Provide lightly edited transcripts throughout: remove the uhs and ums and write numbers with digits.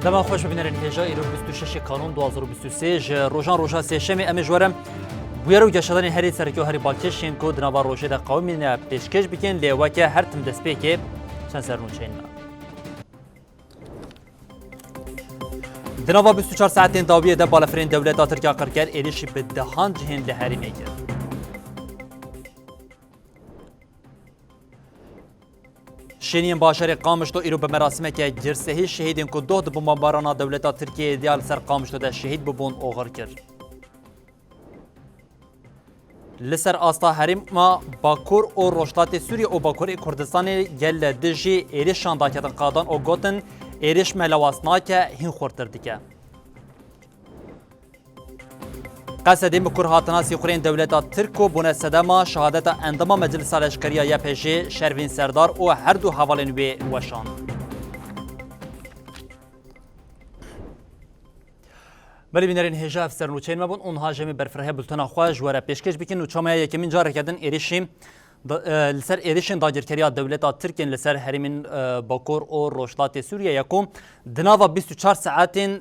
دما خوش ببینن هجا ایرو 26 کانون 2023 روزان سهشنبه ام جوارم بویرو گشتن هری سرکی و هری بالکشین کو دنوا روزه د قومی نه پیشکش بکن لیواکه هر تم دسپیکه چند سرنون چین دنوا 24 ساعتین داویه د بالافرین دولت ترکیه قرکر ایریشی به دهان جهن لهری میگه شینین باشر قامشتو ایرو به مراسمه که جرسهی شهیدین که دو بمباران دولت ترکیه دیال سر قامشتو ده شهید ببون اوغر کرد. لسر آستا حریم ما باکور و روشتات سوریه و باکور کردستان گل دجی ایریشان داکتن قادان و گوتن ایریش ملواسنا که هین خورتر دیگه. قصد مکر هاتنا سیخورین دولت ترکو بونه صدما شهادت اندما مجلس لشکریه یا پیجی شروین سردار و هر دو حوالین وی وشان. بله بینرین هجا افسر نوچین مبون اونها جمی برفره بلتنا خواه جواره پیشکش بکن و چامه یکمین جاره کردن ایریشیم لسر ایریشن داگرکریا دولت ترکین لسر هریمین باکور و روشلات سوریه یکم دناوا 24 ساعتین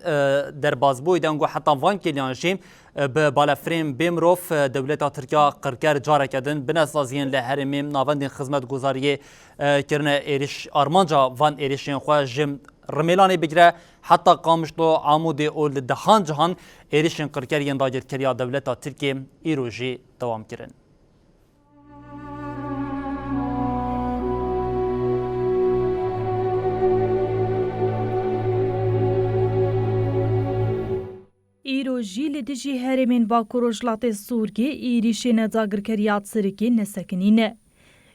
در بازبوی دنگو حتی وان کلیانشیم به بالافرین بیمروف دولت ترکیه قرکر جاره کردن بناسازین لهرمیم ناوندین خدمت گزاری کرن ایریش آرمانجا وان ایریشین خواه جم رمیلانی بگیره حتی قامشتو عمود اول دهان جهان ایریشن قرکرین داگرکریا دولت ترکیه ایروژی دوام کرن. ایروژی لدیجی هرمین باکور و جلات سورگی ایریشین داگرکریات سرکی نسکنینه.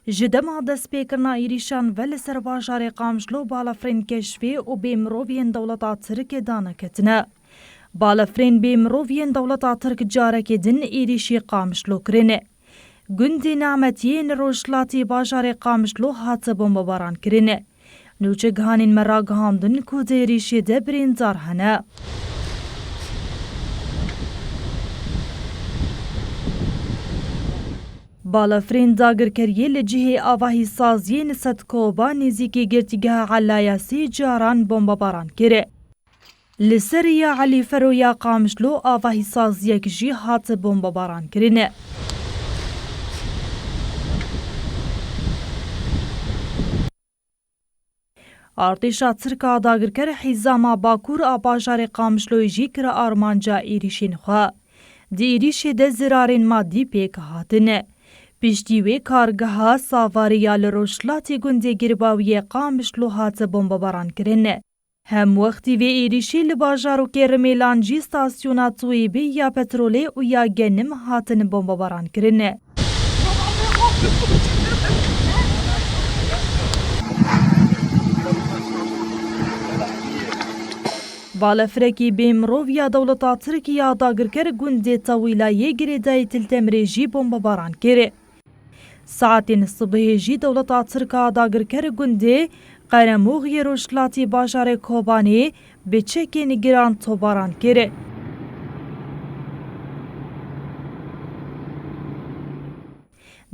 جدما دست پیکرنا ایریشان ولی سر باجار قامشلو بالافرین کشفی و بیمرووین دولتا ترک دانا کتنه. بالافرین بیمرووین دولتا ترک جاره کدن ایریشی قامشلو کرنه. گندی نعمتین روشلاتی باجار قامشلو هات بمباران کرنه. نوچه گهانین مرا گهاندن کود ایریشی ده بریندار هنه. بالافرین داگرکریه لجهه آواهی سازی نسد کوبا نزیکی گرتیگه علایاسی جاران بمباران کره. لسریا علی فرویا قامشلو آواهی سازی کجی هات بمباران کرنه. ارتشا ترکا داگرکر حیزاما باکور آباجار قامشلوی جی کر آرمانجا ایریشین خواه. دی ایریش ده زرارین مادی پیک هاتنه. پیشتیوی کارگاه ساواریا لروشلاتی گنده گرباوی قامشلو هات بمباران کرنه. هم وقتی وی ایریشی لباجارو که رمیلانجی ستاسیونات تویبی یا پترولی و یا گنم هاتن بمباران کرنه. بالافرکی بیمروف یا دولتا ترکیه داگرکر گنده طویلای گریدای تلتمریجی بمباران کره. ساعتین صبح جی دولتا ترکا داگرکر گنده قرموغی روشلاتی باجار کوبانی به چکین گران توباران کره.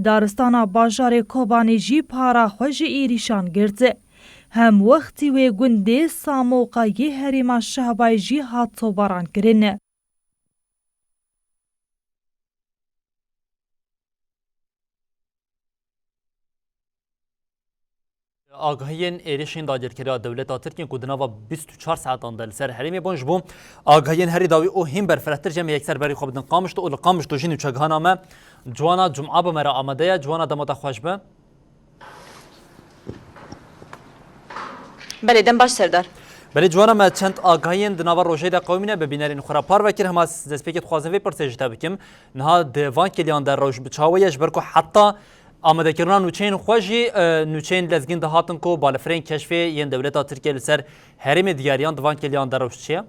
دارستانا باجار کوبانی جی پارا خوش ایریشان گرده. هم وقتی و گنده ساموقایی هریما شهبای جی هات توباران کرنه. آگاهین ایریشین داگرکریا دولت ترکیه که دنوا 24 ساعتان دل سر هریمی بونج بوم آگاهین هری داوی او هم برفرتر جمع یک سر بری خوب دن قامشتو اول قامشتو جینو چگهانامه جوانا جمعه بمرا آمده جوانا دمتا خوش به بله دم باش سردار بله جوانا ما چند آگاهین دنوا روزه د قومینه ببینرین خورا پار وکر هم از دسپیکت خوازن وی پرسیجتا بکم نه دوان کلیان در روز بچاویش برکو حتی آمده کردن نوچین خوشی نوچین لزگین دهاتن کو بالافرین کشفی ین دولت ترکیه لسر هرم دیاریان دوان کلیان در روز چیه؟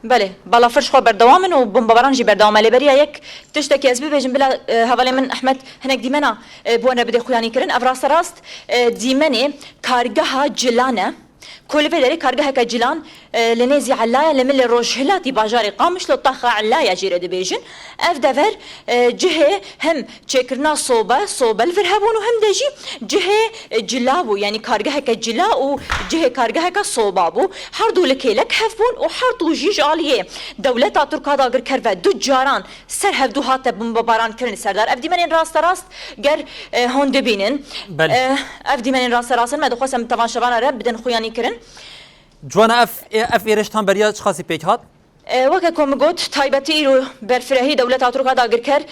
بله بالا فرش خو بردوامن و بمباران جی بردوام علی بریا یک تشتکی از ببیجم بلا حوالی من احمد هنک دیمنا بوانا بده خویانی کرن افراس راست دیمنی کارگاه جلانه كولفيدري كارجها كجلان لنيزي علايا لمن الروجهلاتي باجاري قامش لو طاخة علايا جيرة دبيجن اف دفر جهة هم تشكرنا صوبة الفرهبون وهم دجي جهة جلابو يعني كارجها كجلا وجهة كارجها كصوبابو حردو لكيلك هفبون وحردو جيج عليه دولة تركا داغر كرفة دو جاران سر هفدو هاتا بمباران كرن سردار افدي منين راست جر هون دبينن افدي منين راست ما دخوسم طبعا شبانا رب بدن خوياني كرن جوانا اف ایرشتان بریا چه خاصی پیک هات؟ وقت کم گفت تایبتی رو برفرهی دولت ترکا داگر کرد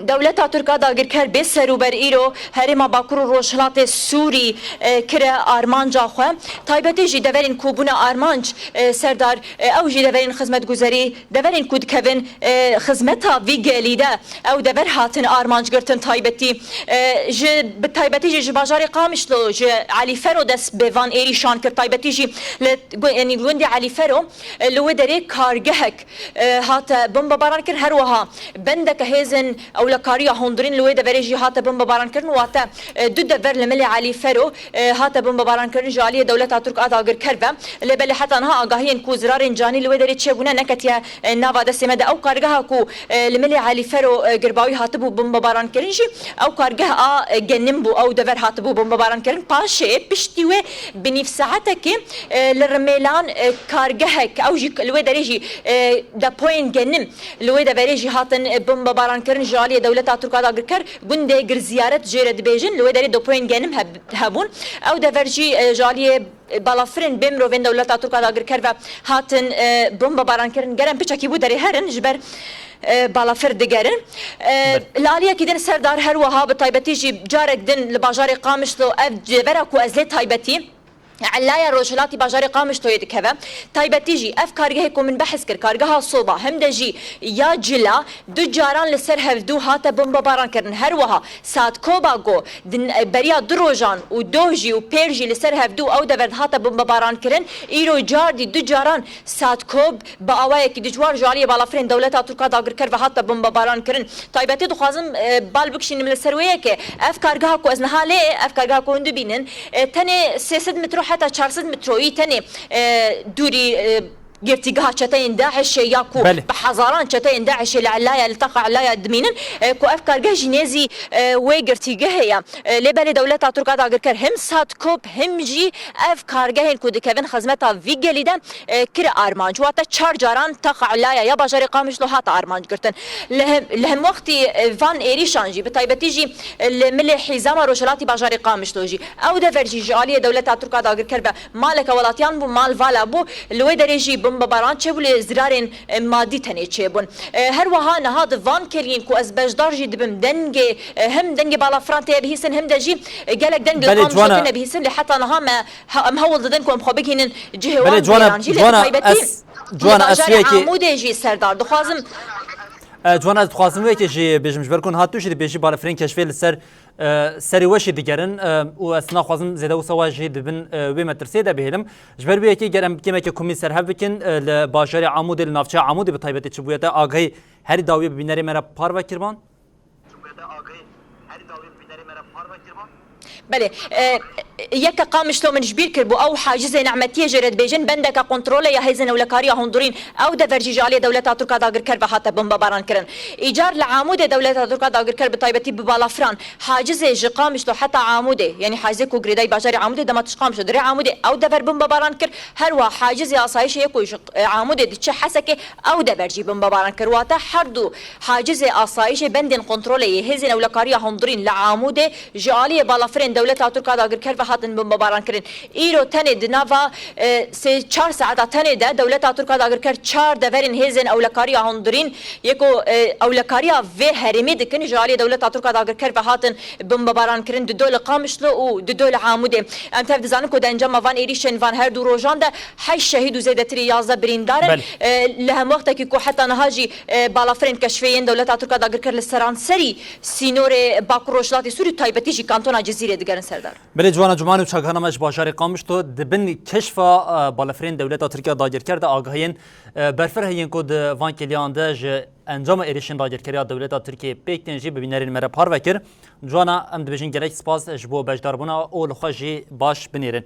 دولت ترکا داگر کرد به سروبر ایرو هرما باکر روشلات سوری کره آرمانجا خو تایبتی جی دورین کوبونه آرمانج سردار او جی دورین خدمت گذاری دورین کود کوین خدمتا وی گلیده او دور هاتن آرمانج گرتن تایبتی ج تایبتی جی بازار قامشلو ج علی فرو دس بوان ایریشان کرد تایبتی جی یعنی گوندی علی فرو لو دری کارگهک هات بمب باران کر هر وها بندک هیزن اولکاریا هندرین لوی دبری جی هات بمب باران کرن واتا دو دبر لمل علی فرو هات بمب باران کرن جالی دولت ترک اداگر کربه لبل حتی انها آگاهین کو زرار جانی لوی دری چبونه نکتیا ناوا دسمه او کارگاه کو لمل علی فرو گرباوی هات بو بمب باران کرن جی او کارگاه جنم بو او دبر هات بو بمب باران کرن باشه پشتیوه بنیف ساعتک لرملان کارگهک او جی لوی دری جی دا پوین جنم لوی دبری جی هاتن بمب باران کرن جالی دولت ترکا داگر کر گنده گر زیارت جیره دبیجن لوی داری دو پوین گنم هبون او دورجی جالی بالافرین بمرو وین دولت ترکا داگر کر و هاتن بمب باران کرن گرم پچکی بود داری هرن جبر بالافر دگرن لالیه کی دن سردار هر وها بتایبتی جی جارک دن لباجار قامش لو اف جبرا کو ازله تایبتی علايا روشلاتي باجاري قامش تويد كذا تايبتي جي اف كارجه كو من بحث كر كارجها صوبه هم دجي يا جلا دو جاران لسر هفدو هاتا بمب باران كرن هروها سات كوباغو دن بريا دروجان ودوجي وبيرجي لسر هفدو او دبر هاتا بمب باران كرن ايرو جاردي دو جاران سات كوب باواي كي دجوار جاليه بالافرين دولتا تركا داغر كر هاتا بمب باران كرن تايبتي دو خازم بالبكشين من السرويه كي اف كارجها كو ازنها لي اف كارجها كو هندو بينن تاني 600 متر حتى 400 متروي تاني دوري گرتیگاه چتاین داعش یا کو بحضاران چتاین داعش العلايا التقى علايا دمينن کو افكار جنيزي و گرتیگاه یا لبل دولت ترکا داگر کر هم سات کوب هم جی افكار گهن کو دکن خدمتا وی گلیدن کر ارمانج واتا چار جاران تقى علايا یا باجار قامش له هات ارمانج گرتن لهم وقتی فان ایریشان جی بتایبتی جی مل حزام روشلاتی باجار قامش له جی او دفرجی جالی دولت ترکا داگر کر مالک ولاتیان بو مال والا بو لوی درجی بمباران چبول زرارن مادی تنی چبون هر وها نهاد وان کرین کو از بجدار جی دبم دنگ هم دنگ بالا فرانتي بهيسن هم دجي قالك دنگ قام شتنا بهيسن لحتى نها ما هول ضدن كم خبكين جهه وان جوانا اسويكي عمودي جي سردار دخوازم جوانا دخوازم ويكي جي بجمج بركون هاتو جي بيجي بالا فرين كشفي لسر سری وشی دیگرن و اسنا خوازم زیاده و سواجی دبن و مترسی ده بهلم جبر بیه کی گرم کمی که کمیسر هف بکن لباشر عمود لنافچه عمود به طیبت چبویت آگهی هر داوی ببینری مرا پار و کربان بله يك قامش لو من جبير كربو او حاجز نعمتيه جرد بيجن بندك كنترول يا هيزن ولا كاريا هندورين او دفرجي جاليه دوله تركا داغر كرب حتى بمبا باران كرن ايجار لعامود دوله تركا داغر كرب طيبتي ببالافران حاجز قامش لو حتى عاموده يعني حاجزك وغريداي باجاري عاموده دما تشقامش دري عاموده او دفر بمبا باران كر هروا حاجز اسايش يكو عاموده دتش حسكه او دفرجي بمبا باران كر واتا حردو حاجز اسايش بندن كنترول يا هيزن ولا كاريا هندورين لعاموده جاليه بالافران دوله تركا داغر كرب هاتن بمباران كرين ايرو تاني دنافا سي 4 ساعات تاني ده دولت تركا داغر كر 4 دفرين هيزن اولكاريا هندرين يكو اولكاريا في هرمي دكن جالي دولت تركا داغر كر هاتن بمباران كرين دول قامشلو و دول عاموده انت بزانم كو دنجما فان ايريشن فان هردو روجان ده حي شهيد وزيدتري يازا بريندار لهم وقت كو حتى نهاجي بالافرين كشفين دولت تركا داغر كر لسران سري سينور باكروشلاتي سوري تايبتي جي كانتونا جزيره دغرن سردار بله جوانا انجمن و چاگانمش باشار قامش تو دبن کشف بالافرین دولت ترکیه دایر کرده آگاهین برفر هین کد وان کلیان ده انجام ایریشن دایر کرده دولت ترکیه پیکتنجی ببینرین مره پار وکر جوانا ام دبیجین گلک سپاس جبو بجداربونا اول خوشی باش بنیرن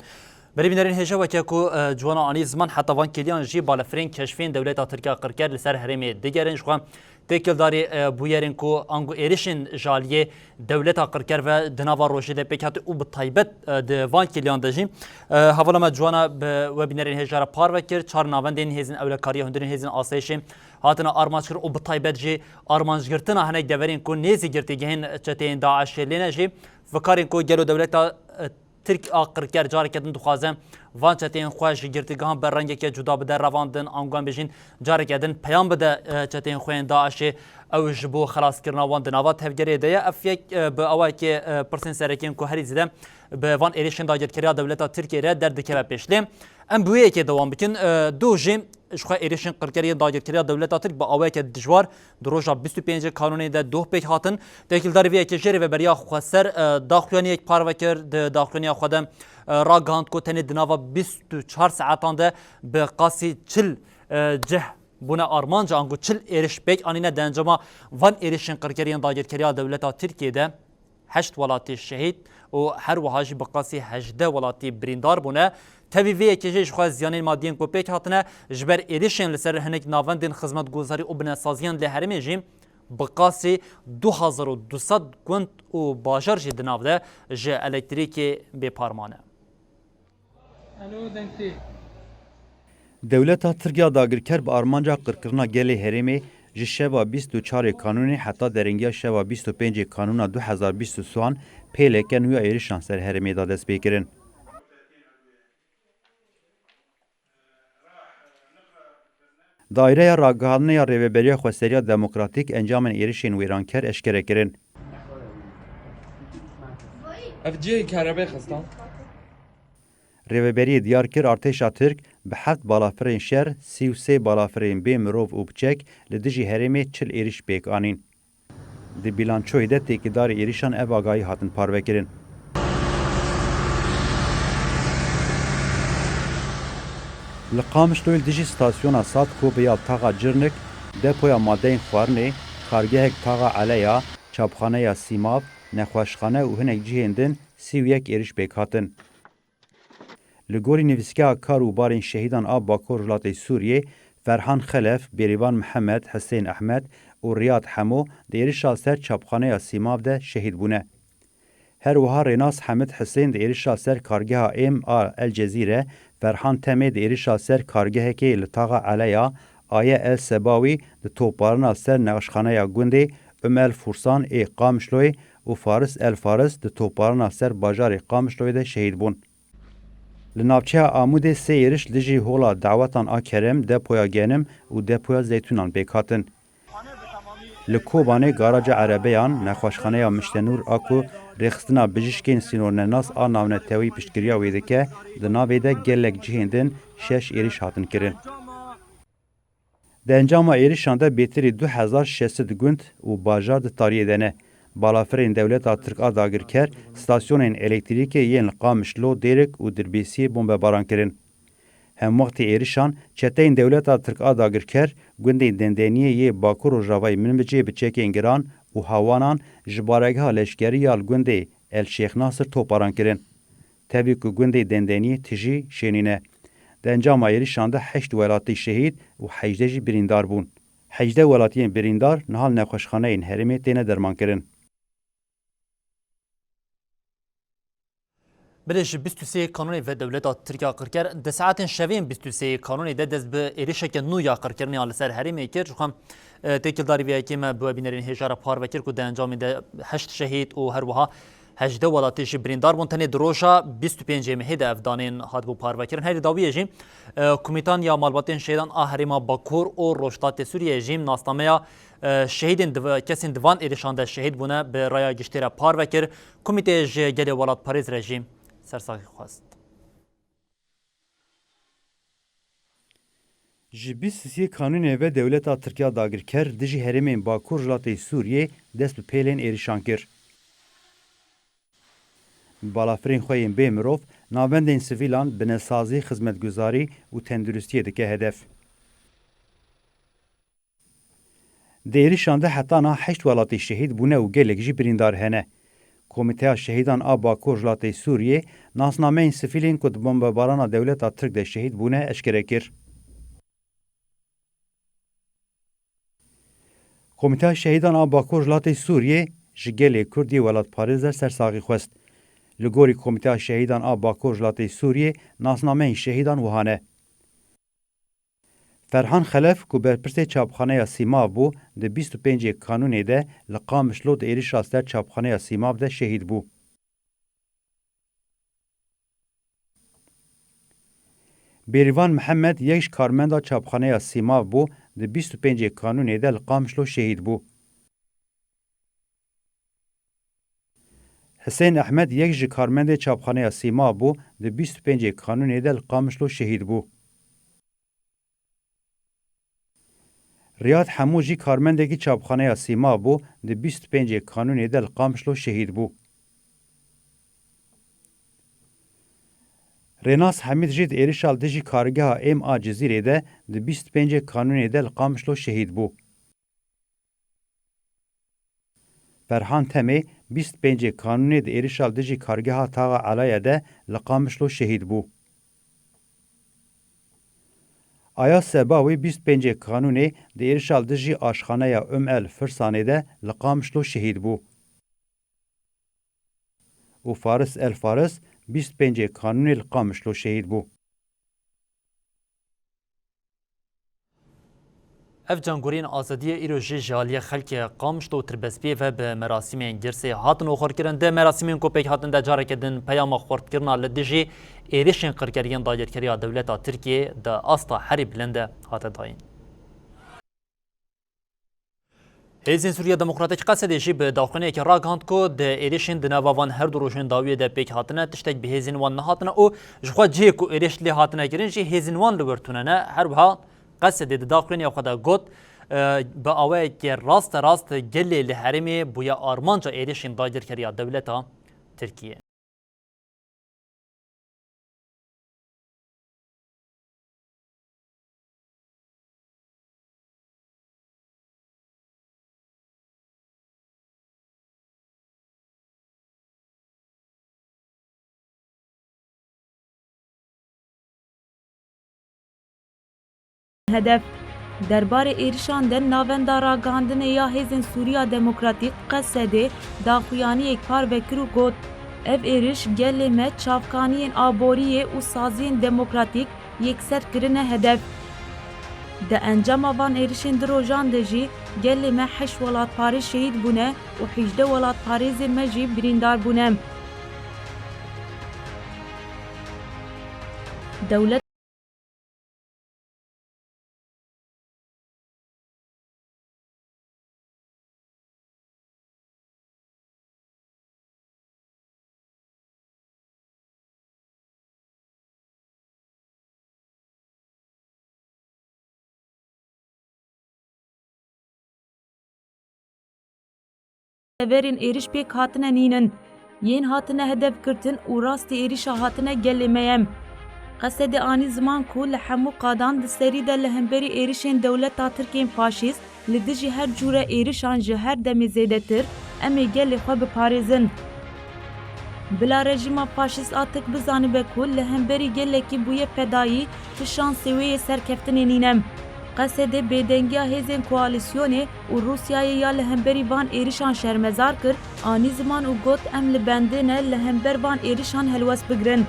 بری بنرین هجا وکه کو جوانا آنی زمان حتی وان کلیان جی بالافرین کشفین دولت ترکیه قرکر لسر هرمی دیگرن جوان تکل داری بویرین کو آنگو ایریشن جالیه دولت قرکر و دناوا روشیده پیکات او بطایبت دوان کلیان دجیم حوالا ما جوانا و بینرین هجارا پار وکر چار ناوندین هزین اولکاری هندرین هزین آسایشیم هاتنا آرمانج کر او بطایبت جی آرمانج گرتنا هنگ دورین کو نیزی گرتی گهین چتین داعش لینه جی فکارین کو گلو دولت ترک آقر کر جاری کردن دخوازم وان چتین خوش گرتگان بر رنگ که جدا بده رواندن آنگان بجین جاری کردن پیام بده چتین خوین داعش او جبو خلاص کرنا وان دنوات هفگری ده افیک به اوای که پرسن سرکین کو هری زده به وان ایریشن دایر کریا دولت ترکیه را در دکه پیشلیم ام بویه که دوام بکن دو جیم اشخا ایریشن قرکری دایر کریا دولت ترک با اوای که دجوار دروجا 25 کانونی ده دو پیک هاتن تکل داری که جری و بریا خسر داخلانی یک پاروکر داخلانی خودم را گاند کو تنی دناوا 24 ساعتان ده به قاسی 40 جه بنا آرمانجا آنگو 40 ایریش پیک آنینه دنجما وان ایریشن قرکریان دایر کریا دولت ترکیه ده 8 ولاتی شهید و هر وهاجی بقاسی 18 ولاتی بریندار بونه تبیوی کیجش خواهد زیانین مادیین کو پیک هاتنه جبر ایریشن لسر هنگ ناوندین خدمت گذاری و بناسازیان لحرمی جیم بقاسی 2200 گوند و باجر جی دناو ده جه الکتریکی بپارمانه دولت ترکیه داگرکر به آرمانجا قرکرنا گلی هرمی ji şeva 24 kanuni heta deringiya şeva 25 kanuna 2023 pêleke nûya êrişan ser herêmê da dest pê kirin. Daireya ragihandina Rêveberiya Xweseriya Demokratîk encamên êrişên wêranker eşkere kirin. Ev cihê kerebê xistan. Rêveberiyê diyar kir artêşa Tirk bi 7 balafirên şer, 33 balafirên bê mirov û biçek li dijî herêmê 40 êriş pêk anîn. Di bîlançoyê de têkîdarê êrişan ev agahî hatin parvekirin. Li Qamişloyê dijî stasyona Sadko bi ya taxa Cirnik, depoya madeyên xwarinê, kargehek taxa Eleya, çapxaneya Sîmav, nexweşxane û hinek cihên din 31 êriş pêk hatin. Li gorî nivîsgeha kar û barên şehîdan a Bakur Jilatê Sûriyê, Ferhan Xelef, Bêrîvan Mihemed, Hesên Ehmed û Riyad Hemo di êrişa ser çapxaneya Sîmav de şehîd bûne. Her wiha Rênas Hemid Hesên di êrişa ser kargeha êm a El Cezîre, Ferhan Temê di êrişa ser kargehekê li taxa Eleya, Aye El Sebawî di topbarina ser nexweşxaneya gundê, Ömer Fursan ê Qamişloyê û Faris El Faris di topbarina ser bajarê Qamişloyê de şehîd bûn. Li navçeya Amûdê sê êriş li jî hola dawetan a kerem, depoya genim û depoya zeytûnan pêk hatin. Li Kobanê garaja erebeyan, nexweşxaneya Miştenûr a ku rêxistina bijîşkên sînornenas a navnetewî piştgiriya wê dike, di navê de gelek cihên din 6 êriş hatin kirin. Di encama êrişan de bêtirî 2600 gund û bajar di tariyê de ne. Balafirên dewleta Tirk a dagirker, stasyonên elektrîkê yên li Qamişlo, Dêrek û Dirbêsiyê bombebaran kirin. Hem wextê êrişan, çeteyên dewleta Tirk a dagirker, gundên dendeniyê yê Bakur û Ravayê Minbicê bi çekên giran û hawanan ji baregeha leşkeriya li gundê El Şêx Nasir toparan kirin. Tevî ku gundê dendeniyê tijî şenîne. Di encama êrişan de 8 welatî şehîd û 18 jî birîndar bûn. 18 welatiyên birîndar nihal nexweşxaneyên herêmê têne derman kirin. بلش 23 قانونی و دولت ترکیه قرکر ده ساعت شوین 23 قانونی ده دست به ایریشه که نویا قرکرنی آل سر هریمه کر چون تکل داری وی که ما بو بینرین هجار پار وکر کو ده انجام ده 8 شهید و هر وها 18 ولاتیش بریندار بون تنی دروشا 25 مهد افدانین هات بو پار وکرن هری داویه جیم کمیتان یا مالباتین شهیدان آهریما باکور و روشتات سوریه جیم ناسنامه شهیدین کسین دوان ایریشان ده شهید بونه به رای گشتیر پار وکر کمیته گلی ولات پاریز رژیم سرساخی خواست. Ji 23 kanûnê ve dewleta Tirkiya dagirker dijî herêmên Bakur Jilatê Sûriyê dest bi pêlên êrişan kir. balafirên xwe yên bê mirov navendên sivîlan binêsazî, xizmetguzarî û tenduristiyê dike hedef. Di êrişan de hetana 8 welatî şehîd bûne û gelek jî birîndar hene. Komîteya Şehîdan a Bakur Jilatê Sûriyê nasnameyên sivîlên ku di bombebarana dewleta Tirk de şehîd bûne eşkere kir. Komîteya Şehîdan a Bakur Jilatê Sûriyê ji gelê Kurdî welatparêz de sersaxî xwest. Li gorî Komîteya Şehîdan a Bakur Jilatê Sûriyê nasnameyên şehîdan wiha ne. Ferhan Xelef ku berpirsê çapxaneya Sîmav bû di 25 Kanûnê de li Qamişlo di êrişa ser çapxaneya Sîmav de şehîd bû. Bêrîvan Mihemed yek ji karmenda çapxaneya Sîmav bû di 25 Kanûnê de li Qamişlo şehîd bû. Hüseyin Ehmed yek ji karmendê çapxaneya Sîmav bû di 25 Kanûnê de li Qamişlo şehîd bû. Riyad Hemû jî karmendekî çapxaneya Sîmav bû di 25 Kanûnê de li Qamişlo şehîd bû. Rênas Hemîd jî di êrişa dijî kargeha êm a Cizîrê de di 25 Kanûnê de li Qamişlo şehîd bû. Ferhan Temê 25 Kanûnê di êrişa dijî kargeha taxa Elayê de li Qamişlo şehîd bû. Aya Sebawî 25 Kanûnê di êrişa dijî aşxaneya El Firsanê de li Qamişlo şehîd bû. û Faris El Faris 25 Kanûnê li Qamişlo şehîd bû. Ev cangorên azadiya îro jê ji aliya xelkê Qamişlo Tirbespiyê ve bi merasimên girsê hatin oxorkirin. De merasimên ku pêk hatin de careke din peyama xwartkirina li dijî êrişên qirkeriyên dagirkeriya dewleta Tirkiyê di asta herî bilind de hate dayîn. Hêzên Sûriya Demokratîk Qesedê jî bi daxuyînekê ragihand ku di êrişên di nava van her du rojên dawiyê de pêk hatine tiştek bi hêzên wan nehatine û ji xwe cihê ku êrîş lê hatine kirin jî hêzên wan li wir tûnene. Her wiha Qesedê di daxuyînê xwe de got bi awayekê rast gelê li herêmê bûye armanca êrişên dagirkeriya dewleta Tirkiyê. Hedef derbarê êrişan de navenda ragihandinê ya Hêzên Sûriya Demokratîk Qesedê daxuyaniyek par vekir û got ev êriş gelê me çavkaniyên aboriyê û saziyên demokratîk yekser kirine hedef. Di encama van êrişên di rojan de jî gelê me 8 welatparêz şehîd bûne û 18 welatparêzên me jî birîndar bûne. Dewlet Severên êriş pêk hatine nînin, yên hatine hedef girtin û rastî êrişa hatine gelê me yem. Qesedê anî ziman ku li hemû qadan di serî de li hemberî êrişên dewleta Tirkiyên faşîst li dijî her cûre êrişan ji her demê zêdetir, em ê gelê xwe biparêzin. Bila rejîma faşîst a Tirk bizanibe ku li hemberî gelekî bûye fedayî ti şansê wê yê serkeftinê nînem. Qesedê bêdengiya hêzên koalîsyonê û Rûsyayê ya li hemberî van êrişan şermezar kir, anî ziman û got em li bendê ne li hember van êrişan helwest bigirin.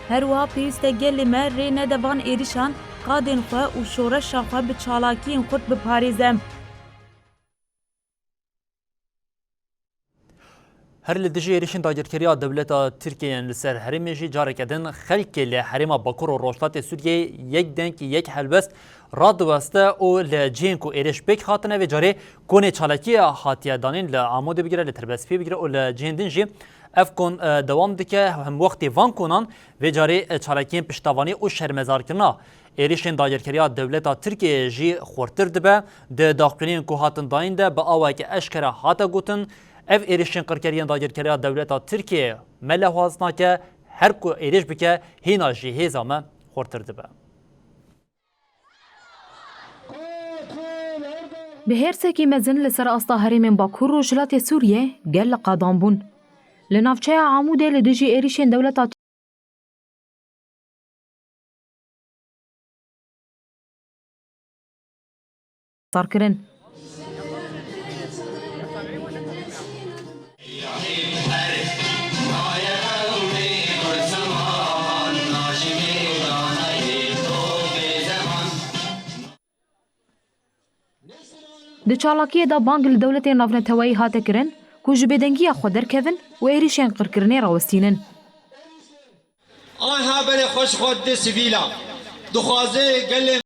Her wiha pêwîst e gelê me rê nede van êrişan qadên xwe û şoreşa xwe bi çalakiyên xurt biparêze. Her li dijî êrişên dagirkeriya dewleta Tirkiyeyên li ser herêmê jî careke din xelkê li herêma Bakur û Rojhilatê Sûriyeyê yek deng yek helbest radiweste û li cihên ku êrîş pêk hatine vê carê konê çalakiya hatiye danîn li Amûdê bigire, li Tirbespiyê bigire û li cihên din jî ev kon dewam dike hem wextê van konan vê carê çalakiyên piştavanî û şermezarkirina êrişên dagirkeriya dewleta Tirkiyeyê jî xurtir dibe. Di daxuyînên ku hatin dayîn de bi awayekî eşkere hate gotin ev êrişên qirkeriyan dagirkeriya dewleta Tirkiye me lehwaz nake her ku êrîş bike hîna jî hêza me xortir dibe. Bi hersekî mezin li ser asta herêmên Bakur Rojhilatê Sûriye gel li qadan bûn. Li navçeya Amûdê li dijî êrişên dewleta sarkirin. Di çalakiyê de bang li dewletên navnetewayî hate kirin ku ji bêdengiya xwe derkevin û êrişên qirkirinê rawestînin. آنها بر خوش خود ده سیویلا دخوازه گل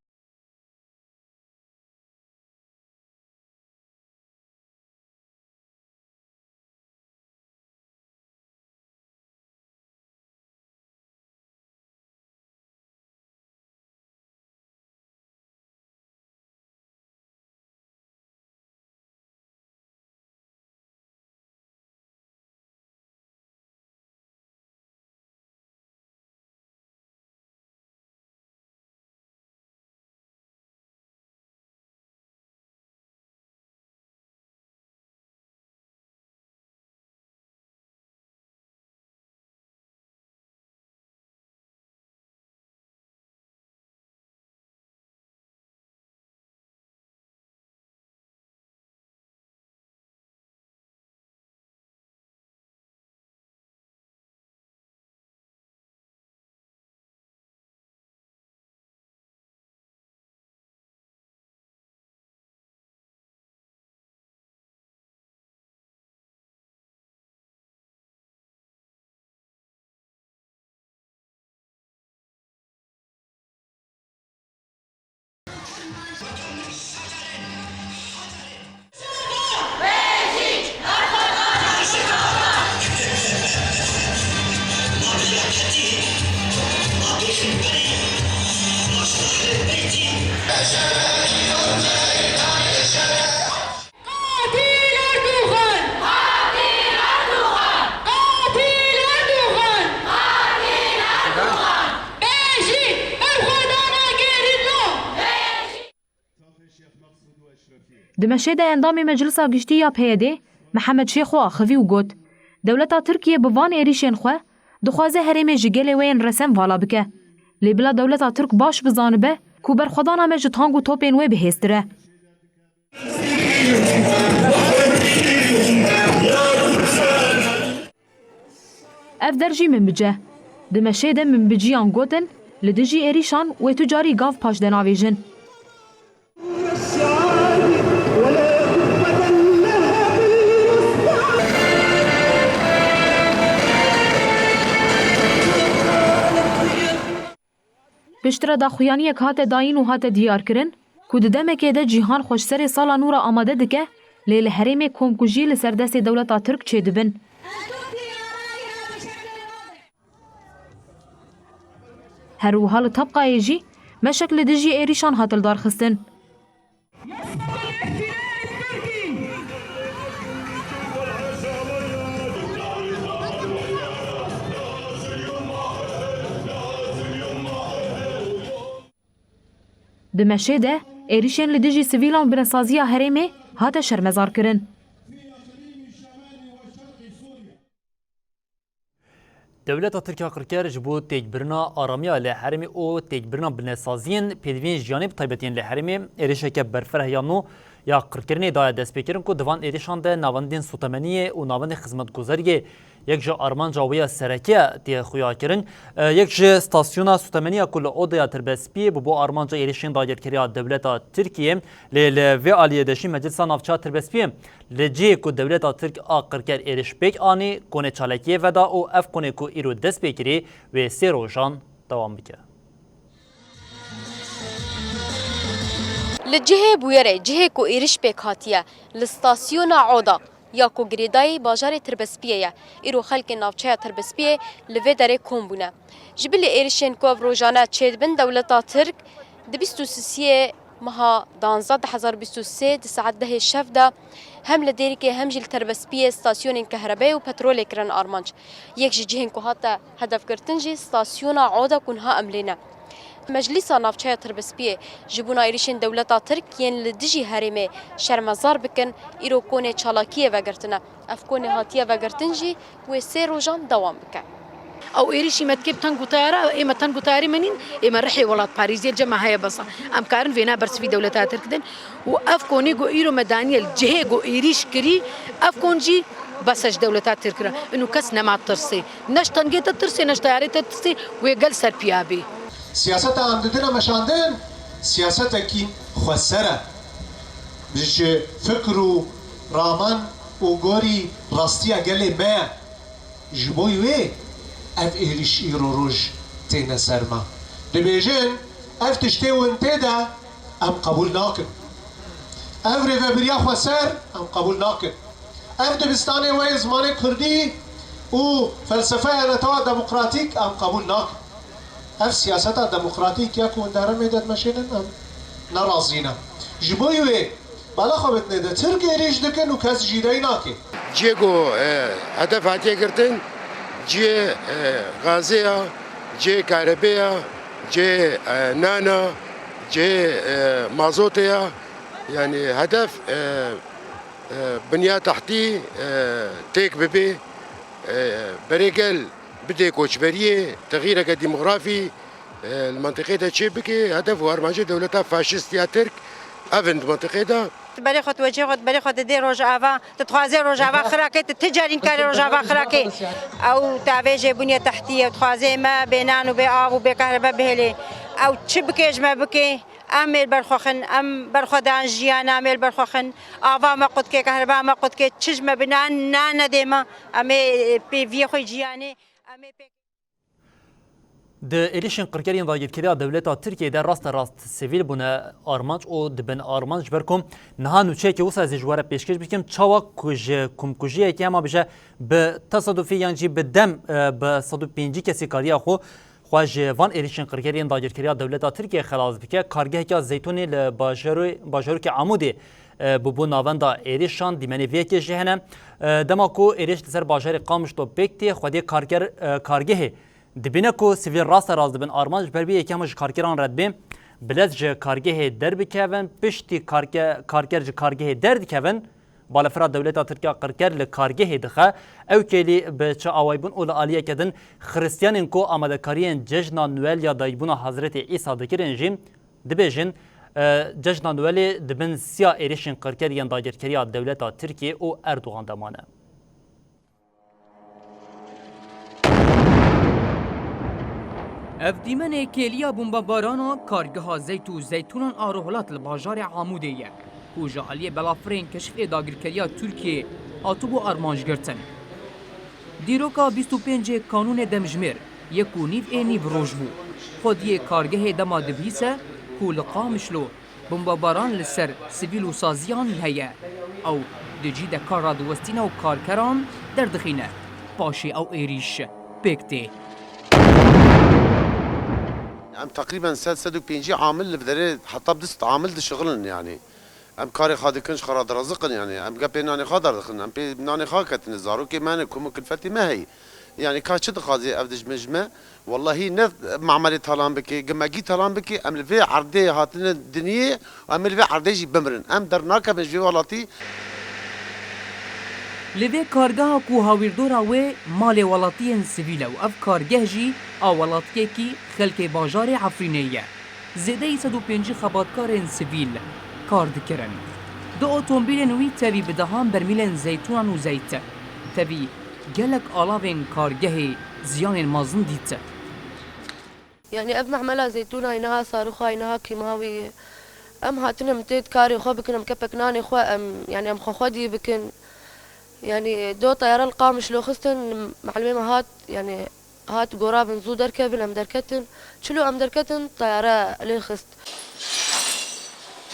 Di meşê de endamê Meclisa Giştî ya PYD Mihemed Şêxo axivî û got dewleta Tirkiye bi van êrişên xwe dixwaze herêmê ji gelê wê yên resem vala bike. Lê bila dewleta Tirk baş bizanibe ku berxwedana me ji tang û topên wê bihêztir e. Ev derjî min bice. Di meşê de min biciyan gotin li dijî êrîşan wê tu carî gav paş denavêjin. Piştre daxuyaniyek hate dayîn û hate diyarkirin ku di demekê de cîhan xweşserê sala nû re amade dike lê li herêmê komkujî li ser destê dewleta Tirk çêdibin. Her wiha li tepqayê jî meşek li dijî êrîşan hatil darxistin. Di meşê de êrişên li dijî sivîlan binesaziya herêmê hate şermezarkirin. Devleta Tirkiye Qirker ji bo têkbirina aramiya li herêmê û têkbirina binêsaziyên pêdiviyên jiyanê bi taybetiyên li herêmê êrişeke berfirehya nû ya qirkirinê daye destpêkirin ku divan êrişan de navendên sotemeniyê û navendên xizmetguzariyê yek ji armanca wê ya serekiye tê xuyakirin yek ji stasyona sotemeniya ku li odaya Tirbespiyê bi bo armanca êrişên dagirkeriya dewleta Tirkiye lê li vê aliyê de jî Meclisa Navçeya Tirbespiyê li cihê ku dewleta Tirk a qirker êrişpêk anî konê çalakiyê veda û ev konê ku îro dest pê kirî wê sê rojan dewam bike. Li cihê bûyerê cihê ku êriş pêk hatiye li stasyona Oda ya ku girêdayê bajarê Tirbespiyê ye îro xelkên navçeya Tirbespiyê li vê derê kom bûne. Ji ber lê êrişên ku ev rojane çêdibin dewleta Tirk di 23 meha 12 2023 di saet 10 şev de هم لديركي هم جل تربسبية ستاسيون كهرباء وبترول كرن أرمانج يك جهن كو هاتا هدف كرتنجي ستاسيون عودا كونها أملينا مجلس نافچه تربسپیه جبونا ایریشن دولتا ترکیه لدیجی هریمه شرمزار بکن ایرو کونه چالاکیه وگرتنه اف کونه هاتیه وگرتنجی و سه روزان دوام بکن او ايريشي متكب تنقو طياره اما تنقو طياري منين اما رحي ولات باريس الجماعه هي بس ام كارن فينا برس في دولتها تركدن وافكوني جو ايرو مدانيال جهه جو ايريش كري افكونجي بسج دولتها تركرا انه كسنا مع الترسي نش تنقيت الترسي نش طياري الترسي ويقل سربيابي سياسة عندنا مشاندن سياسة كي خسرة بج فكروا رامان وغوري راستيا قالي ما جبوي وي اف ايريش ايرو روج تينا سرما دبيجين اف تشتيو انتدا ام قبول ناكن اف ريفابريا خسر ام قبول ناكن اف دبستاني وي زماني كردي و فلسفة نتوى ديمقراطيك ام قبول ناكن اف سياسة ديمقراطيك يكون دارم ميداد ماشينن ام نرازينا جبوي وي بالا خبتنا دا ترك ايريش دكن و كاس جيداي ناكي جيگو هدف هاتيه كرتن جي غازية جي كهربية جي نانا جي مازوتيا يعني هدف بنية تحتي تيك ببي بريقل بدي كوشبرية تغيير ديموغرافي المنطقة دا تشيبكي هدف وارماجي دولتها فاشيستيا ترك افند منطقة برای خود وجه خود برای خود دی روجاوا تتخوازی روجاوا خراکه تجارین کاری روجاوا خراکه او تعویج بنیه تحتیه تخوازی ما بینان و به آب و به کهرباء بهلی او چه بکیج ما بکی امیر برخوخن ام برخودان جیان امیر برخوخن آوا ما قد که کهرباء ما قد که چیز ما بنان نه ندیما امی پی وی خوی جیانی امی د ایریشن قرکرین داگیرکریا دولتا ترکیه در راست سیویل بونه آرمانج او دبن آرمانج برکم نها نوچه که وسا زجواره پیشکش بکم چاوا کمکوژیه که اما بشه به تصادفی یعنی به دم به 105 کسی کاریا خو خواج وان ایریشن قرکرین داگیرکریا دولتا ترکیه خلاص بکه کارگاه که زیتونی باجرو که عمودی ببو ناوندا ایریشان دیمنی ویکی جهنم دماکو ایریش لسر باجر قامش تو بکتی خودی کارگاه دبینه کو سیویل راست راز دبن آرمانج بر بی یکمش کارگران رد بیم بلد ج کارگاه در بکوین پشتی کارگر ج کارگاه در دکوین بالفرا دولتا ترکیه قرکر ل کارگاه دخه او کلی به چه آوایبون اول عالیه کدن خریستیانین کو آماده کاریان جشن نوئل یا دایبون حضرت عیسی دکرین جیم دبیجن جشن نوئل دبن سیا ایریشن قرکر یان داگرکریا دولتا ترکیه او اردوغان دمانه اف دیمن کلیا بمبارانا کارگاه زیتونان آروهلات لباجار عمودیه کجا علی بلافرین کشف داگرکریا ترکیه آتوبو آرمانج گرتن دیروکا 25 کانون دمجمر یکو نیف اینیف روش بو خودی کارگاه دما دبیسه کول قامشلو بمباران لسر سیویل و سازیان هیه او دجی ده کار را دوستینه و کارکران در دخینه پاشی او ایریش بکته ام تقريبا 350 عامل اللي بدري حتى بدست عامل دي شغلن يعني ام كاري خادي كنش خراد رزقن يعني ام قبيناني خادر دخلن ام بيناني خاكت نزارو كمان كم كلفتي ما هي يعني كاشد قاضي افدج مجمع والله نف معملي طالان بكي جماجي طالان بكي ام الفي عردي هاتنا الدنيا ام الفي عردي بمرن ام درناك بجي ولاتي لوی کارگاه کو هاویردورا و مال ولاتین سیویل و اف کارگاه جی آولاتیه کی خلک باجار عفرینیه زیده 105 خباتکار سیویل کار دکرن دو اتومبیل نوی تاوی بدهان برمیلن زیتون و زیت تاوی گلک آلاوین کارگاه زیان مازن دیت يعني اب معملها زيتونه هينها صاروخه هينها كيماوي ام هاتنا متيت كاري خو بكن مكبك ناني خو ام يعني ام خودي بكن يعني دو طيارة القامش لو خستن معلمين هات يعني هات قراب نزو دركبن ام دركتن شلو ام دركتن طيارة للخست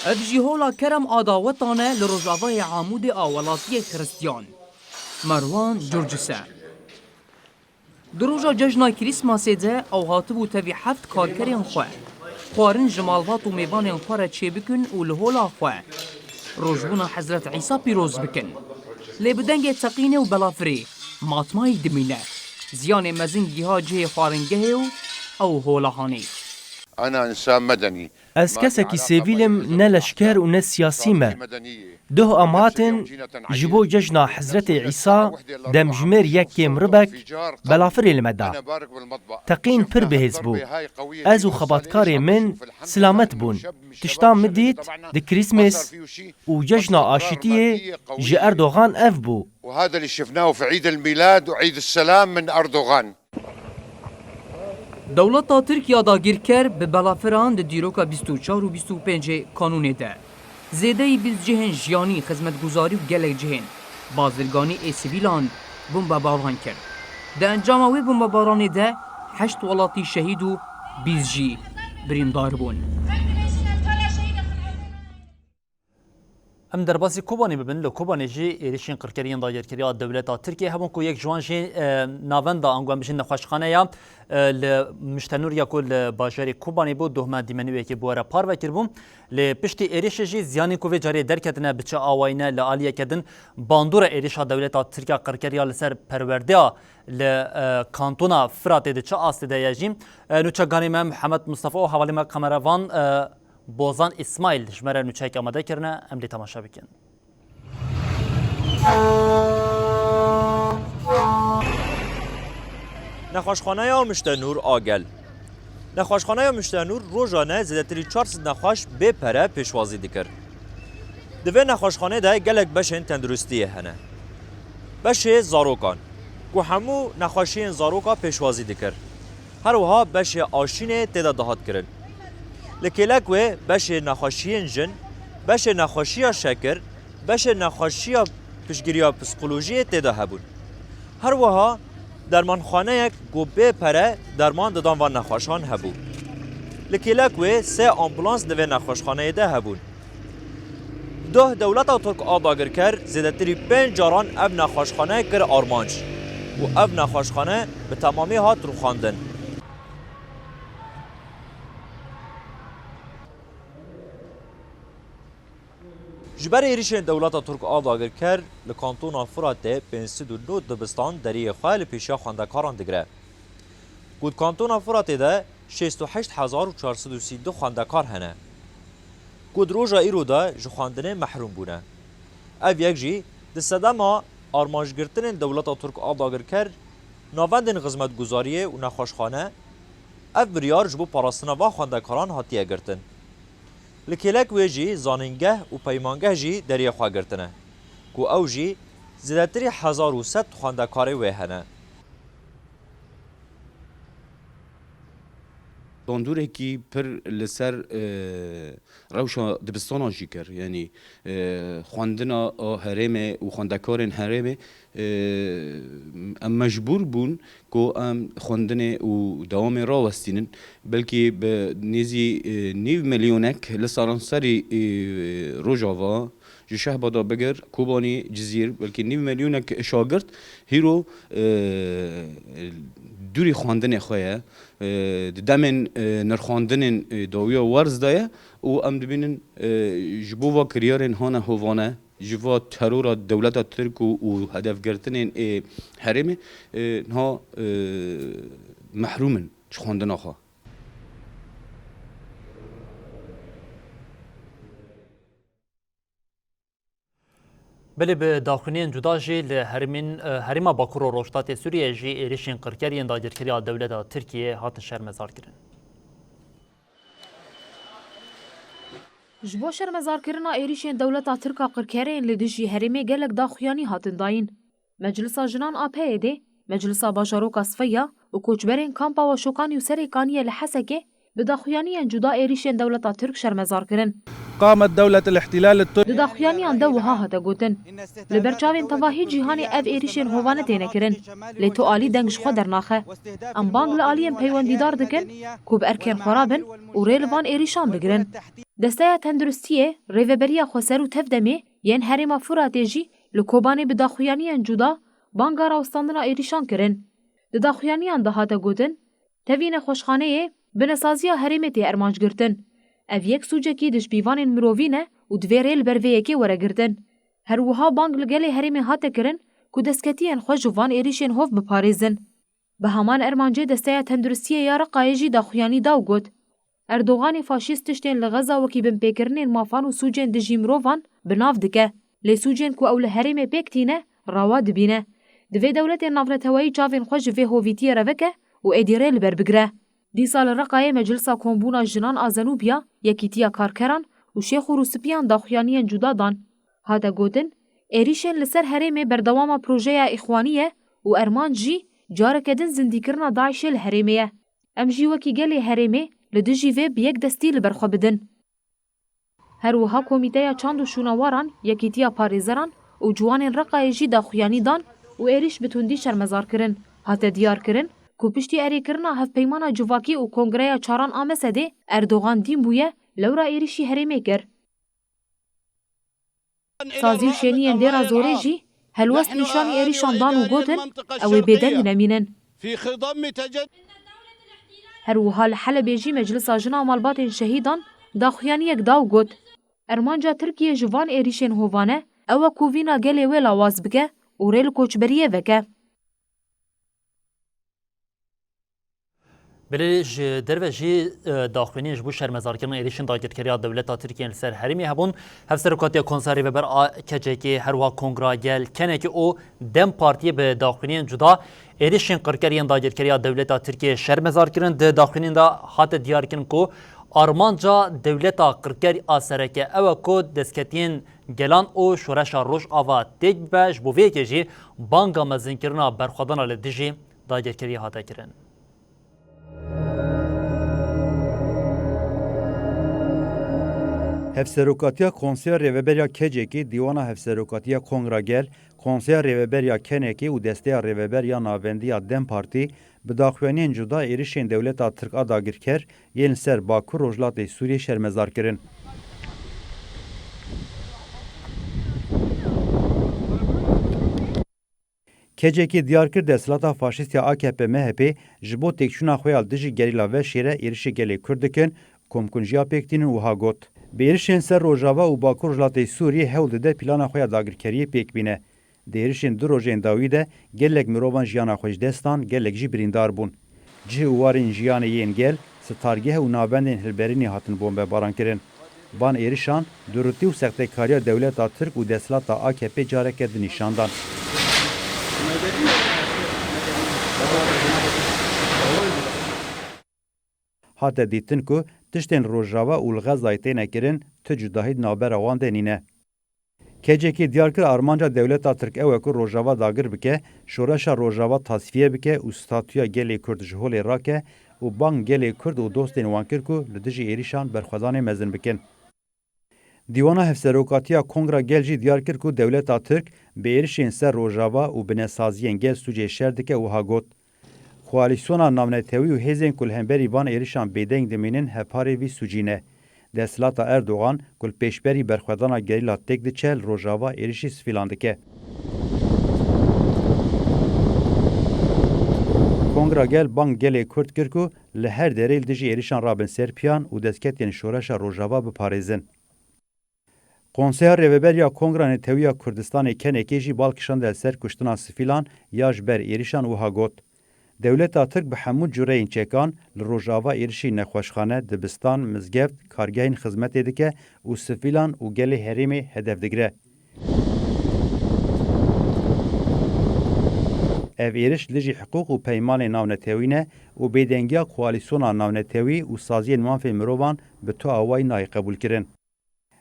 اف جيهولا كرم آداوتانه لرجاوای عمود آولاتي خريستيان مروان جورجسا دروجا ججنا كريسماسي ده او هاتبو تاوي حفت كاركرين خواه خوارن جمالوات و ميوانين خواه چه بكن و لهولا خواه روجبونا حضرت عیسی پیروز بکن لی بدنگ تقینه و بلافری ماتمای دمینه زیان مزنگی ها جه خوارنگه و او هولهانی. أنا إنسان مدني. از کسکی سیویلم نه لشکر و نه سیاسی ما. ده اماتن جبو ججنا حضرت عیسی دم جمر یکی مربک بلافر المدا. تقین پر بهز بو. از و خباتکار من سلامت بون. تشتام مدید د کریسمس و ججنا آشتیه جه اردوغان اف بو. وهذا اللي شفناه في عيد الميلاد وعيد السلام من أردوغان. دولتا ترکیه داگیر کرد به بلافران ده دیروکا 24 و 25 کانونه ده. زیده ای بیز جهن جیانی خدمتگزاری و گلک جهن. بازرگانی ای سیویلان بمباران کرد. ده انجام وی بمباران ده 8 ولاتی شهید و 20 جی بریندار بون. ام درباسی کوبانی ببین ل کوبانی جی ایریشین قرکریان داگیرکریا دولت ترکیه همون کو یک جوان جی ناوندا انگوان بشین نخوشخانه یا ل مشتنور یا کل باجری کوبانی بود دوما دیمنوی که بوره پار و کربوم ل پشتی ایریش جی زیانی کو جاری درکتنه بچه آواینه ل عالیه کدن باندور ایریش دولت ترکیه قرکریا لسر پروردیا ل کانتونا فرات ده چه است ده یجیم نوچگانی محمد مصطفی و حوالی ما کامراوان بوزان اسماعیل جمره نوچک آماده کرنه املی تماشا بکن. نخوشخانه یا مشتنور آگل نخوشخانه یا مشتنور روزانه زیادتری 400 نخوش به پره پیشوازی دکر. دوی نخوشخانه ده گلک بشن تندرستیه هنه. بشه زاروکان که همو نخوشین زاروکا پیشوازی دکر. هر وها بشه آشین تدا دهات کرن. لکلک و بشه نخوشین جن، بشه نخوشیا شکر، بشه نخوشیا پشگیریا پسیکولوژی تدا هبون. هر وها درمانخانه یک گوبه پره درمان دادن و نخوشان هبون. لکلک و 3 آمبولانس دوی نخوشخانه ده هبون. ده دولت ترک آداگر کرد زیادتری 5 جاران اب نخوشخانه کر آرمانج و اب نخوشخانه به تمامی هات رو خواندن. جبر ایریشن دولت ترک آداگر کرد لکانتون فرات 509 دبستان دری خال پیشا خواندکاران دگره. گود کانتون فرات ده 68432 خواندکار هنه. گود روژا ایرو ده جو خواندنه محروم بونه. او یک جی ده صدما آرمانج گرتن دولت ترک آداگر کرد ناوندن خدمت گزاریه و نخوشخانه او بریار جبو پاراستنا و خواندکاران هاتیه گرتن. لکلک و جی زانینگه و پیمانگه جی دریه خواه گرتنه که او جی زیادتری 1100 خواندکاره و هنه. باندوره کی پر لسر روشا دبستان جی کر یعنی خواندنا هرمه و خواندکارن هرمه ام مجبور بون که ام خواندنه و دوام را وستینن بلکه به نیزی 9 میلیونک لسرانسری روجاوا جو شهبادا بگر کوبانی جزیر بلکه 9 میلیونک شاگرد هیرو دوری خواندن خواه دمن نرخواندن داویا ورز دایه و ام دبینن جبوا کریارن هانه هوانه جوا ترور دولت ترک و هدف گرتن حرم ها محرومن خواندن آخوا. بله به داخلین جدا جی لحرم باکور و روشتات سوریه جی ایریشین قرکریان داگیرکریا دولت ترکیه هاتن شرمزار کرن. جبو شرمزار کرنا ایریشین دولت ترکا قرکریان لدجی حرمه گلک داخویانی هاتن داین. مجلسا جنان آپه ده، مجلسا باجاروکا صفیا و کوچبرین کامپا و شوکانی و سریکانی لحسکه به داخویانی جدا ایریشین دولت ترک شرمزار کرن. قامت دولة الاحتلال التركي داخویانیان دو وها هاتا گوتن لبرچاوین تواهی جیهانی اف ایریشین هوانه تینه کرن لیتو آلی دنگش خود در ناخه ام بانگ لآلیم پیوندیدار دکن کوب ارکین خرابن و ریلوان ایریشان بگرن دسته تندرستیه ریوبریا خوسر و تفدمه ین هریما فراتیجی لکوبانی به داخویانیان جدا بانگا راوستاندنا ایریشان کرن داخویانیان ده هاتا گوتن توین خوشخانه بنسازیا هریمتی ارمانج گرتن. او یک سوچه که دشبیوان مرووینه و دوێرê li ber vê yekê weregirtin. Her wiha bang li gelê herêmê hate kirin ku destsketiyên xwe ji van êrişên hov biparêzin. Bi heman Ermancê Desteya Tenduristiyê ya Reqayê jî daxuyanî da û got Erdoganê faşîst tiştên li Xeza wekî binpêkirinên mafan û sûcên dijî mirovan bi nav dike. Lê sûcên ku ew li herêmê pêk tîne, rawa dibîne. Divê dewletên navnetewayî çavên xwe ji vê hovîtiyê re veke û êdîrê li ber bigire. Dîsa li Reqayê Meclisa Kombûna Jinan a Zenûbiya, Yekîtiya Karkeran û Şêx û Rûspiyan daxuyaniyên cuda dan. Hate gotin, êrişên li ser herêmê berdewama projeya îxwanî ye û Ermanc jî careke din zindîkirina Daişê li herêmê ye. Em jî wekî gelê herêmê li dijî vê bi yek destî li ber xwe bidin. Her wiha Komîteya Çand û Şûnewaran, Yekîtiya Parêzeran û ciwanên Reqayê jî daxuyanî dan û êriş bi tundî şermezar kirin. Hate diyar kirin ku piştî erêkirina hevpeymana civakî û Kongreya Çaran a Mesedê Erdogan dîn bûye lewra êrişî herêmê kir. Sazî û şeniyên dêra zorê jî helwest nîşanî êrişan dan û gotin ew ê bêdeng nemînin. Her wiha li Helebê jî Meclisa Jina Malbatên Şehîdan daxuyaniyek da û got Ermanca Tirkiye ji van êrişên hovane ew e ku vîna gelê wê lawaz bike û rê li koçberiyê veke. Belê ji derve jî daxuyaniyên ji bo şermezarkirina êrişên dagirkeriya dewleta Tirkiyeyê li ser herêmê hebûn. Hevserokatiya Konserê Veber a keçekê her wiha Kongra Gel kenekî û Dem Partiyê bi daxuyaniyên cuda êrişên qirkeriyên dagirkeriya dewleta Tirkiyeyê şermezar kirin. Di daxuyanîn de hate diyar kirin ku armanca dewleta qirker a sereke ew e ku destsketiyên gelan û şoreşa Rojava têk be ji bo vê yekê jî banga mezinkirina berxwedana li dijî dagirkeriyê hate kirin. Hevserokatiya Konseya Rêveberiya Kecekê, Dîwana Hevserokatiya Kongra Gel, Konseya Rêveberiya Kenekê û Desteya Rêveberiya Navendiya Dem Partî bi daxuyaniyên cuda êrişên dewleta Tirk a dagirker yên li ser Bakur Rojhilatê Sûriyê şermezar kirin. Kecekê diyar kir desthilata faşîst ya AKP-MHP ji bo têkçûna xwe ya dijî gerîla veşê re êrişê gelê Kurd dikin, komkunjiya pêktînin wiha got. Bi êrişên ser Rojava û Bakur Rojhilatê Sûriyê hewl dide plana xwe ya dagirkeriyê pêk bîne. Di êrişên du rojên dawî de gelek mirovan jiyana xwe ji destan, gelek jî birîndar bûn. Cih û warên jiyanê yên gel, stargeh û navendên hilberînê hatin bombebaran kirin. Van êrişan, durûtî û sextekariya dewleta Tirk û desthilata AKP careke di nîşandan. Hate dîtin ku tiştên Rojava û li Xezayê têne kirin, ti cudahî navbera wan de nîne. Kecekê diyar kir armanca dewleta Tirk ew e ku Rojava dagir bike, şoreşa Rojava tasfiye bike û statuya gelê Kurd ji holê rake û bang gelê Kurd û dostên wan kir ku li dijî êrişan berxwedanê mezin bikin. Dîwana Hevserokatiya Kongra Gel jî diyar kir ku dewleta Tirk bi êrişên ser Rojava û binêsaziyên gel sûcê şer dike wiha got. Koalîsyona navnetewî û hêzên ku li hemberî van êrişan bêdeng dimînin heparê vî sûcî ne. Desthilata Erdogan ku li pêşberî berxwedana gerîla têk diçe li Rojava êrişî sifîlan dike. Kongra Gel bang gelê Kurd kir ku li her derê li dijî êrişan rabin serpiyan û destsketên şoreşa Rojava biparêzin. Konseya Rêveberiya Kongra Netewiya Kurdistanê Kenekê jî balkişand li ser kuştina sifîlan ya ji ber êrişan wiha got. Dewleta Tirk bi hemû cureyên çekan li Rojava êrişî nexweşxane, dibistan, mizgeft, kargehên xizmetê dike û sifîlan û gelê herêmê hedef digire. Ev êriş li jî hiqûq û peymanên navnetewî ne û bêdengiya koalîsyona navnetewî û saziyên mafê mirovan bi tu awayî nayê qebûl kirin.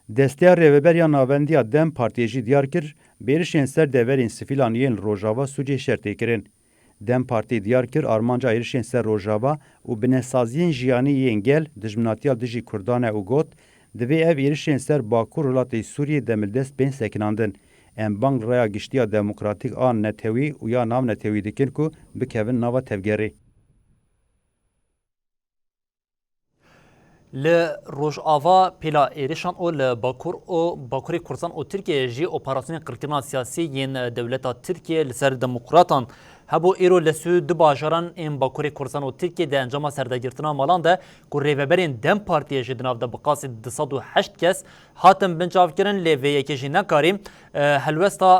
Desteya Rêveberiya Navendiya Dem Partiyê jî diyar kir, bi êrişên ser deverên sifîlan yên li Rojava sûcê şer tê kirin. Dem Partî diyar kir armanca êrişên ser Rojava û binêsaziyên jiyanî yên gel dijminatiya dijî Kurdan e û got, divê ev êrişên ser Bakur Rojhilatê Sûriyê demildest bên sekinandin. Em bang raya giştiya demokratîk a netewî û ya nav netewî dikin ku bikevin nava tevgerê. Li Rojava pêla êrişan û li Bakurê Kurdistan û Tirkiyeyê jî operasyonên qirkirina siyasî yên dewleta Tirkiye li ser demokratan هبو ایرو لسو دو باجاران این باکوری کردستان و ترکیه ده انجام سردگرتنا مالان ده که ریوبرین دم پارتیه جدناف ده بقاسی 208 کس هاتم بنجاف کرن لیوی یکیشی نکاریم هلوستا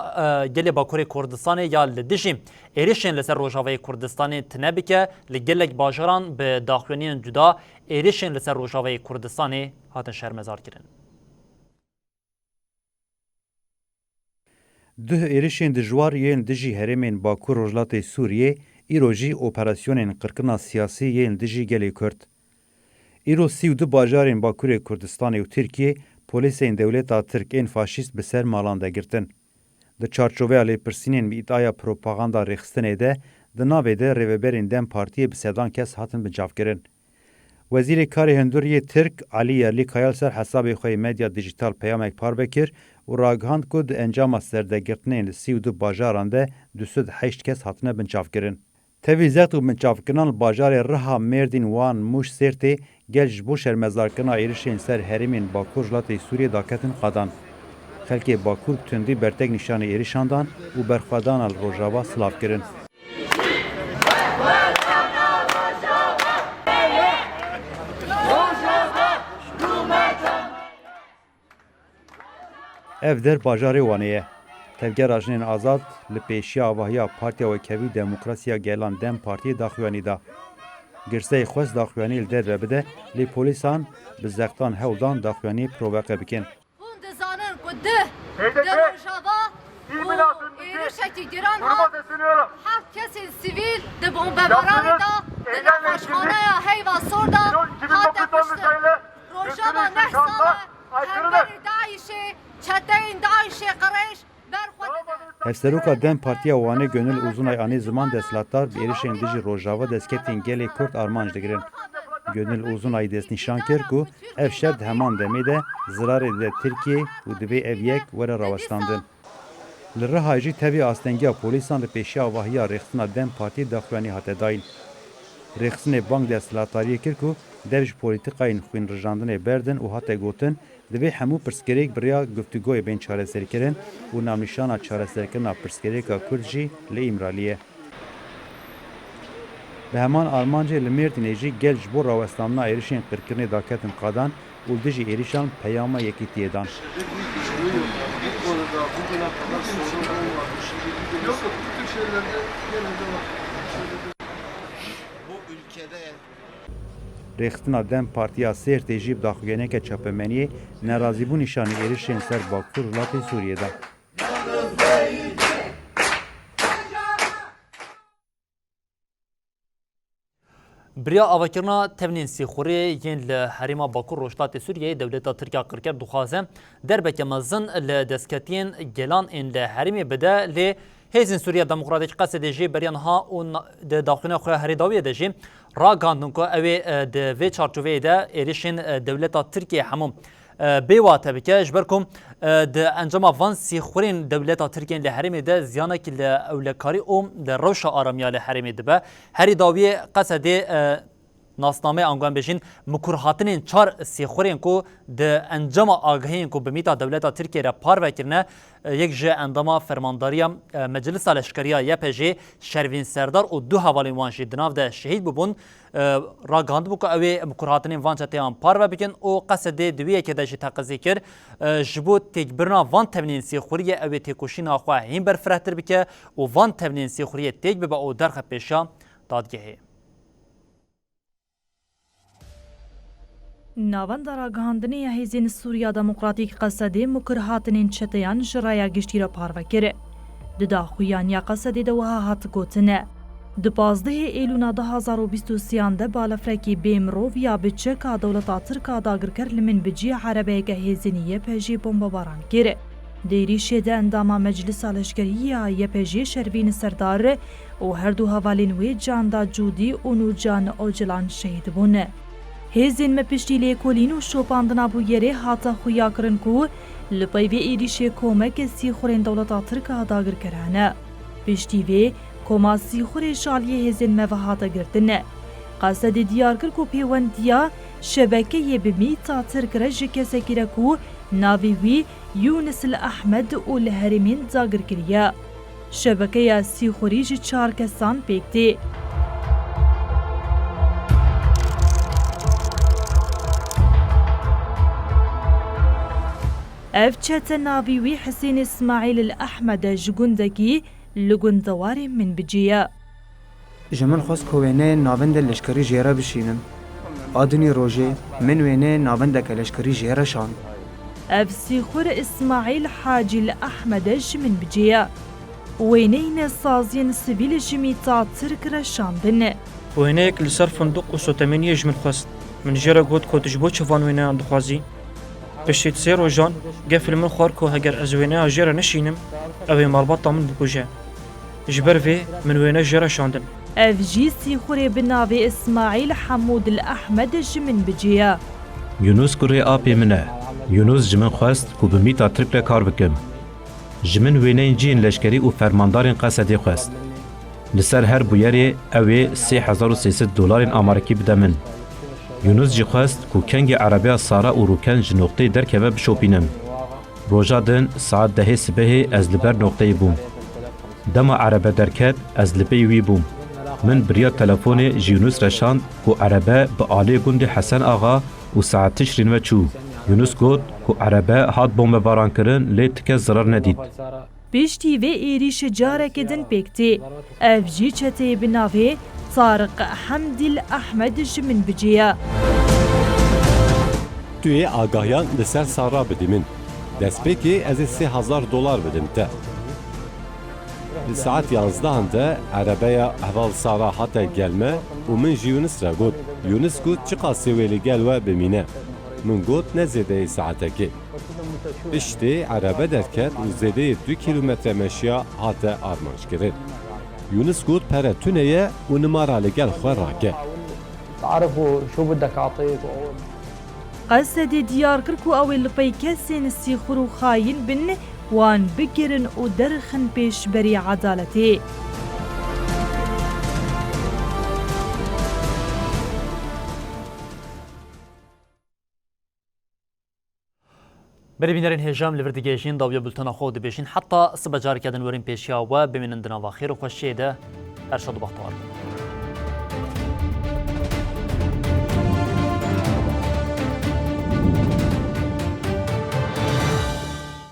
گل باکوری کردستان یا لدشیم ایریشن لسر روجاوی کردستان تنبکه لگلک باجاران به داخلینین جدا ایریشن لسر روجاوی کردستان هاتن شرمزار کرن. ده ایریشین دجوار یین دجی هرمین باکو روجلات سوریه ایروجی اپراسیونین قرقنا سیاسی یین دجی گلی کرد. ایرو 32 باجارین باکور کردستان و ترکیه پولیسین دولتا ترکین فاشیست به سر مالانده گرتن. ده چارچوبه علی پرسینین بی ادعای پروپاگاندا رخستنه ده ده ناوه ده ریوبرین دم پارتیه به سدان کس هاتن بجاف کرن. وزیر کاری هندوری ترک علی یرلی کایل سر حساب خوی مدیا دیجیتال پیامک پار بکر و راگهاند کد انجام سردگرتنین 32 باجاران ده 208 کس هاتنه بنچاف کرن. تویزت و بنچاف کنان باجار رها مردین وان موش سرته گلج بو شرمزار کنا ایرشین سر هرمین باکور جلات سوریه داکتن قادان. خلک باکور تندی برتگ نشان ایرشاندان و برخوادان الروجاوا سلاف کرن. ev der bajarê wan ye. Tevgera jinên azad li pêşiya avahiya Partiya Wekevî Demokrasiya Gelan Dem Partiyê daxuyanî da. Girseyê xwest daxuyanî li derve bide, lê polîsan bi zextan hewdan daxuyanî proveqe bikin. Hûn dizanin ku di rojava û êrişekî giran hat heft kesên sivîl di bombebaranê da di nexweşxaneya heyva sor da hate kuştin. Rojava neh sala hemberî Daişê çeteyên Daişê qirêj Hevseroka Dem Partiya Wanê gönül uzunay anî ziman destlatdar bi êrişên dijî Rojava destketin gelê Kurd armanc digirin. Gönül uzunay dest nîşan kir ku ev şer di heman demê de zirarê de Tirkiye û divê ev yek were rawestandin. Li Rihayê jî tevî astengiya polîsan li pêşiya avahiya rêxistina Dem Partiyê daxuyanî hate dayîn. Rêxistinê bang destlatariyê kir ku dev ji polîtikayên xwînrijandinê berdin û hate gotin divê hemû pirsgirêk biriya guftûgoyê bên çareserkirin û navnîşana çareserkirina pirsgirêka Kurd jî li îmralî ye. Bi heman armancê li Mêrdînê jî gel ji bo rawestandina êrişên qirkirinê daketin qadan û dijî êrişan peyama yekîtiyê dan. Rêxistina Dem Partiya Sêrtê jî bi daxuyaneke çapemeniyê nerazîbû nîşanî êrişên ser Bakur Wlatê Sûriyê da. Biriya avakirina tevnên sîxurê yên li herêma Bakur Rojhilatê Sûriyeyê dewleta Tirkiya Qirker dixwaze derbeke mezin li destketiyên gelan ên li herêmê bide lê Hêzên Sûriya Demokratîk qesedê jî beriyan ha û di daxuyana xwe herêdawiyê de jî ragandin ku ew ê di vê çarçoveyê de êrişên dewleta Tirkiye hemû bêwate bike ji ber ku di encama van sîxurên dewleta Tirkiyeyên li herêmê de ziyanekî li ewlekarî û li rewşa aramiya li herêmê dibe. Herêdawiyê qesedê nasname anguan bêjin mikurhatinên çar sîxurên ku di encama agahiyên ku bi mîta dewleta Tirkiye re par vekirine yek ji endama fermandariya Meclisa Leşkeriya YPJ Şervîn Serdar û du hevalên wan jî di nav de şehîd bibûn ragandibû ku ew ê mikurhatinên van çeteyan par ve bikin û qesedê di wî yekê de jî teqizî kir ji bo têkbirina van tevnên sîxuriyê ew ê têkoşîna xwe hîn berfirehtir bike û van tevnên sîxuriyê têk bibe û derxe pêşa dadgehê. Navenda ragihandinê ya Hêzên Sûriya Demokratîk qesedê mukirhatinên çeteyan ji raya giştî re parvekir. Di daxuyaniya qesedê de wiha hat gotine. Di 15 Êlûna 2023 de balafrekî bêmirov ya bi çeka dewleta Tirka dagirker li min bi ciyê herebeyeke hêzên YPJ bombebaran kir. Di êrişê de endama Meclisa Leşkerî ya YPJ Şervîn Serdar û her du hevalên wê Canda Cudî û Nurcan Ocalan şehîd bûne. Hêzên me piştî lêkolîn û şopandina bû yerê hata xuya kirin ku li peyvê êrişê komeke sîxurên dewleta Tirka dagirker hene. Piştî vê koma sîxurê şaliyê hêzên me ve hate girtin. Qesedê diyar kir ku pêwendiya şebekeyê bi mîta Tirk re ji kesekî re ku navê wî Yunus Ahmed û li herêmên dagirkiriye. شبکه سیخوری جی 4 کسان پیکتی. اف چت ناوی وی حسین اسماعیل الاحمد جگوندگی لگوندواری من بجیه. جمن خواست کوینه ناوند لشکری جیره بشینم. آدنی روژه من وینه ناوند که لشکری جیره شان. اف سیخور اسماعیل حاجی الاحمد جمن بجیه. وینه سازین سویل جمی تا ترک شاندن. وینه یک لسر فندق و سوتمینی جمن خواست. من جیره گود کتش بو چوان وینه اندخوازی. پشت سه روزان قفل من خوار کو هگر از وینه جیره نشینم اوی مربوطه من بکوجه. جبر في من وين جرى شاندن اف جي سيخوري بناوي اسماعيل حمود الاحمد جمن بجيا. يونس كوري آبي منه يونس جمن خواست كو بميتا ترك لكار بكم جمن وينين جين لشكري و فرماندارين قصدي خواست لسر هر بويري اوي 3300 دولار امريكي بدمن يونس جي خواست كو كنگ عربية سارا و روكن جنوقتي دركبه بشوبينم روجا دن ساعت 10 صبح از لبر نقطه بوم دما عربه درکت از لبی وی بوم من بریا تلفون جیونس رشاند کو عربه به آلی گند حسن آقا و ساعت تشرین و چو یونس گفت کو عربه هات بوم باران کرن لی تک ضرر ندید بیشتی و ایریش جاره کدن پیکتی اف جی چته بناوی طارق حمدی احمد جمن بجیا. توی آگاهیان لسر سارا بدیمن دست پکی از 3000 دلار بدیم ته ساعت 11 ده عربية احوال سارا حتى gelme ومن جي يونس را قلت يونس قلت چقا سويلي قلوة بمينة من قلت نزيده ساعتك اشتي عربة دركت وزيده 2 كيلومتر مشيا حتى آرمانش کرد يونس قلت پره تونيه ونمارا لقل خواه راكه تعرفوا شو بدك اعطيك قصد ديار كركو او البيكسين السيخرو خاين بن وان بگرن و درخن پیش بری عدالتی. بری بینرین هجام لوردگیجین داویا بلتنا خود بشین حتی صبح جاری کردن ورین پیشیا و بمینن دنا و خیر و خوشیده ارشاد و بختوار.